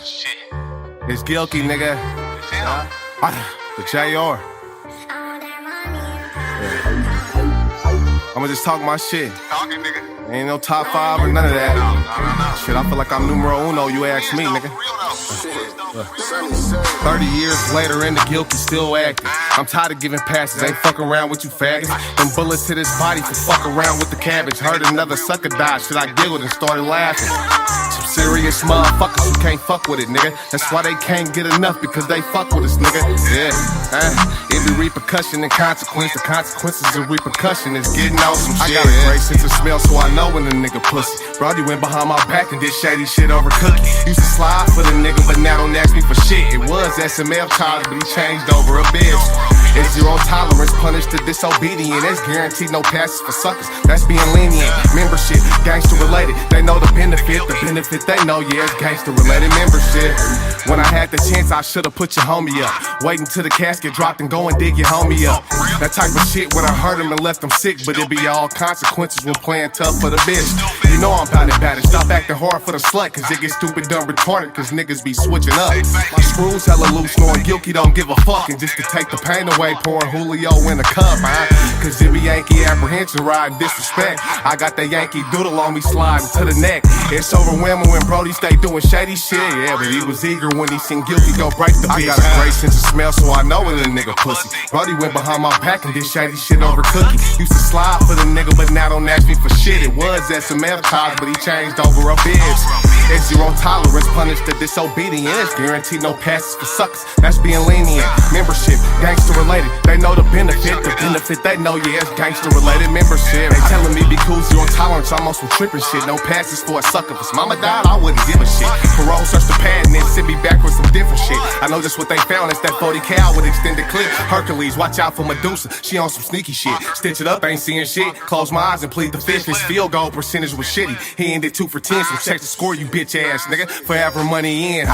Shit. ItzGilkey, nigga. It's him. The JR. I'ma just talk my shit. Talking, nigga. Ain't no top 5 or none of that. No. Shit, I feel like I'm numero uno, you ask me, nigga. 30 years later and the Gilkey still acting. I'm tired of giving passes, ain't fucking around with you faggots. Them bullets hit his body for fuck around with the cabbage. Heard another sucker die, shit, I giggled and started laughing. Some serious motherfuckers who can't fuck with it, nigga. That's why they can't get enough, because they fuck with us, nigga. Yeah, it be repercussion and consequence. The consequences of repercussion is getting on some shit. I got a great sense of smell, so I know when a nigga pussy. Brody went behind my back and did shady shit over cookie. Used to slide for the nigga, but now don't ask me for shit. It was SML charge, but he changed over a bitch. It's zero tolerance, punish to disobedient. That's guaranteed no passes for suckers. That's being lenient. Membership, gangster related. They know the benefit. The benefit they know, yeah, it's gangster related membership. When I had the chance, I should've put your homie up. Wait until the casket dropped and go and dig your homie up. That type of shit when I hurt him and left him sick, but it be all consequences when playing tough for the bitch. You know I'm bout it. Stop acting hard for the slut, cause it gets stupid, dumb, retarded, cause niggas be switching up. My screws hella loose, knowing Gilkey don't give a fuck, and just to take the pain away, pouring Julio in a cup, cause it be Yankee apprehension, riding disrespect. I got that Yankee doodle on me sliding to the neck. It's overwhelming when Brody stay doing shady shit, yeah, but he was eager when he seen Gilkey go break the bitch. I got a great sense of smell, so I know when a nigga pussy. Brody went behind my back and did shady shit over cookie. Used to slide for the nigga, but now don't ask me for shit. It was SMF charge, but he changed over a bitch. It's zero tolerance, punish the disobedience. Guaranteed no passes for suckers, that's being lenient. Membership, gangster related, they know the benefit. The benefit they know, yeah, it's gangster related membership. They telling me be cool, zero tolerance, I'm on some tripping shit. No passes for a sucker. If his mama died, I wouldn't give a shit. Parole, search the pad and then send me back with some different shit. I know just what they found, it's that 40 cal with extended clip. Hercules, watch out for Medusa, she on some sneaky shit. Stitch it up, ain't seeing shit. Close my eyes and plead the fifth. His field goal percentage was shitty. He ended 2 for 10, so check the score, you bitch ass nigga. Forever money in.